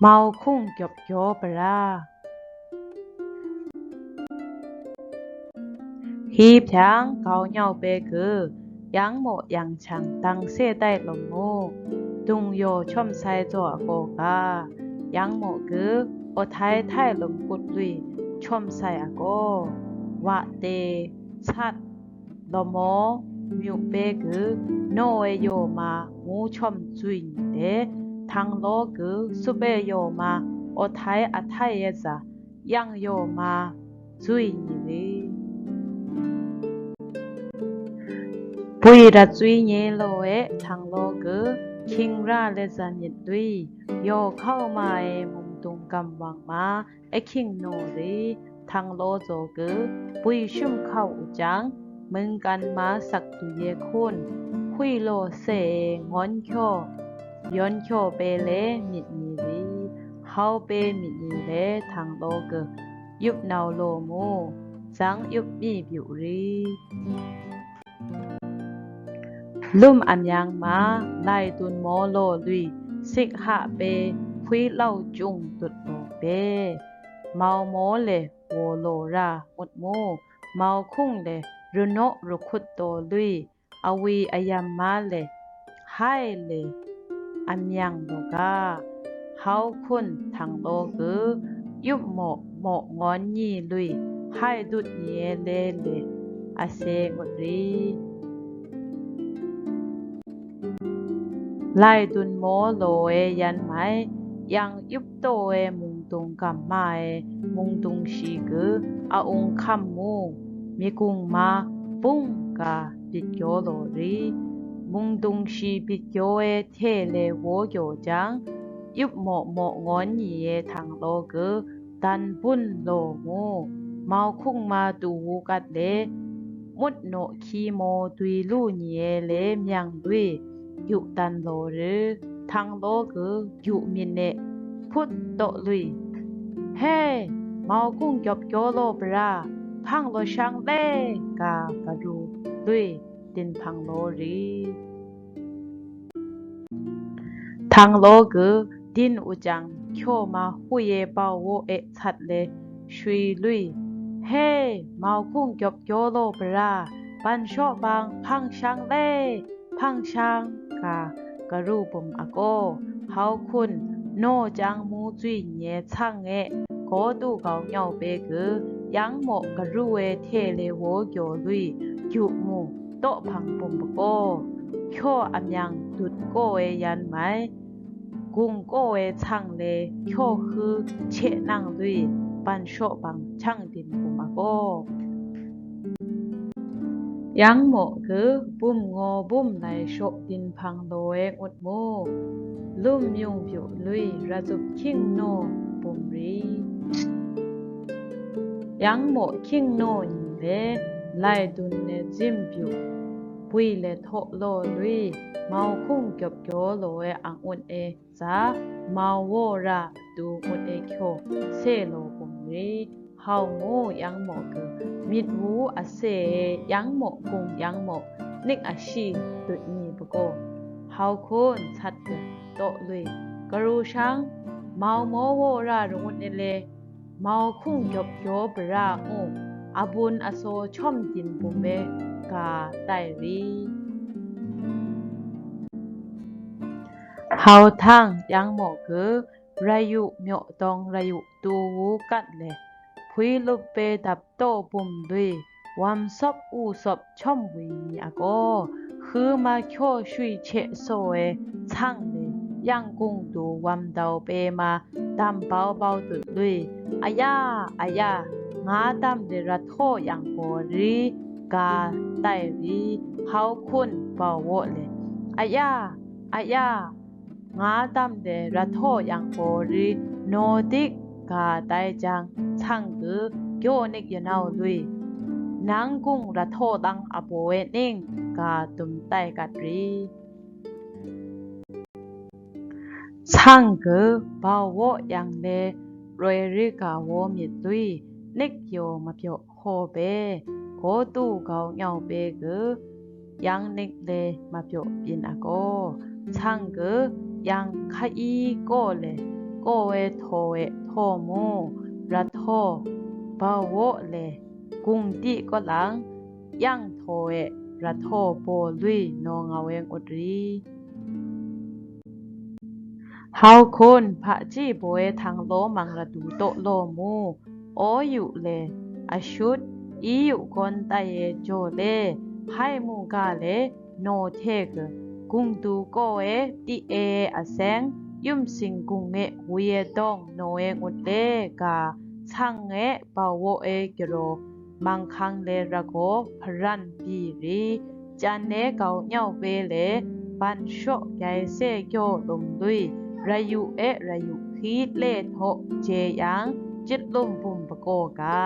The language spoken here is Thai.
เมาคุ้งเก็บโยปราฮีบทางเกาเหยาเปคือยังโมยังชังตังเสได้ลมโมตุงโยช่อมไซจ่อโกกายังโมคือโอไทยไทยลมกุดลุยช่อมไซอโกวะเตชัดลมโมมิวเปคือโนเอโยมางูช่อมจุยเดทางโลคือสุเปโยมาโอไทยอไทยเยซายังโยมาจุยนี่เวปุยรัดจุยเยโลเอทางโลกือคิงราเลซานิดดุยโยเข้ามาเอมุงตุงกำวังมาเอคิงโนรีทางโลโจกือปุยชุ่มเข้าอุจังมึงกันมาสักตุเยคุณคุยโลเซงอนโคย้อนโคเปเลมิดนีรีเฮาเปมิดนีเลทางโลกือยุบนาวโลมูจังยุบมีบิวรีลุ่มอันยังมาไล่ตุนโมโลลุยสิกหะเปคุยเล่าจุงตุดโลเปเมาโมเลโวโลราอุดมูเมาคุ้งเลรุโนรุคุตโตลุยอวีอายัมมาเลให้เลอันยังโลกาเฮาคุณทางโลกือยุบโมโมงอนยี่ลุยให้ดุดเยเลเลอาเซงุดรีไล่ตุนโมโลเอยันไหมยังยุบโตเอมุงตุงกัมมาเอมุงตุงชีกืออาองคัมมูมีกุงมาปุ้งกาปิดโยโลรีมุงตุงชีปิดโยเอเทเลโวโยจังยุบโมโมงอนยีเอทางโลกือตันบุญโลมูเมาคุงมาตูวูกัดเลมุดโนคีโมตุยลู่ยีเอเลมยังดุยอยู่ตันโลหรือทางโลคืออยู่มินเนพุทโตลุยเฮ้เมากุ้งยบโยโลบราพังโลช่างเล่กากระดูลุยดินพังโลรีทางโลคือดินอุจังโคมาหุยเปาโวเอชัดเลชุยลุยเฮ้เมากุ้งยบโยโลบราปันโชบางพังช่างเล่พังช่างกะรูปมอโกเฮาคุณโนจังมูจุยเนช่างเอโกตูเกาเหยาเปคือยังหมกกะรูเอเทเลโวโยลุยอยู่มูโตพังปมโกโคอันยังดุดโกเอยันไหมกุงโกเอช่างเลโคคือเชนังลุยปันโชบังช่างดินปมโกยังโมคือปุ่มงอบุ่มในโชดินพังโดเองอุดมูลุ่มยุงผิวลุยระจุบคิงโนปุ่มรียังโมคิงโนยิงเลไล่ดุนเนจิมผิวปุยเลโทโลลุยเมาคุ้งเก็บโยโลเออังอุนเอจ้าเมาโวราดูอุนเอโคเซโลปุ่มรีเฮาโมยังโมคือมิดวูอาเซยังโมกุงยังโมนิกอาชีตุนีปโกเฮาคนชัดเกโตลุยกรูชังเมาโมโวรารุงเอเลเมาคุ้งยบโยบรางูอาบุญอโซช่อมจินบุเบกาไตรีเฮาทั้งยังโมคือรายุเมียวตองรายุตูวูกัดเลพุยลุเปดับโตปุ่มด้วยวามซบอูซบช่อมวิมีอโกคือมาโคชุยเชโซเอช่างเลยยังกุงดูวามดาวเปมาดำเบาเบาตุดด้วยอายาอายางาดำเดรัทโทยังโบรีกาไตรีเฮาคุณเบาโวเลยอายาอายางาดำเดรัทโทยังโบรีโนดิกกาไตจังช่างคือโยนิกยนาวลุยนางกุ้งระโทดังอโปเวนิงกาตุมไตกัดรีช่างคือเบาโวยังเลรวยริกาโวมิตุยนิกโยมาเปียวโฮเบโกตูเกาเหยาเบคือยังนิกเลมาเปียวปินอโกช่างคือยังขยีโกเลโก โกเอโทเอโทมูรัทโทบาโวเลกุงติก็หลังยังโทเอรัทโทโปลุยโนงาเวงอุดรีเฮาคุณพระจีโบเอทางโลมังระดูโตโลมูโออยู่เลอาชุดอีอยู่คนตาเยโจเลให้มูกาเลโนเทกกุงตูโกเอติเออาแสงยุ่มสิงกุงเอเวียดองโนเออุดเลกาช่างเอปาวเอเกโรมังคังเลระโกพรันปีรีจันเนเกาเนาเวเลปันโชใหญ่เซโยลมลุยรายุรายุฮีเลโทเจยังจิตลมบุมปะโกกา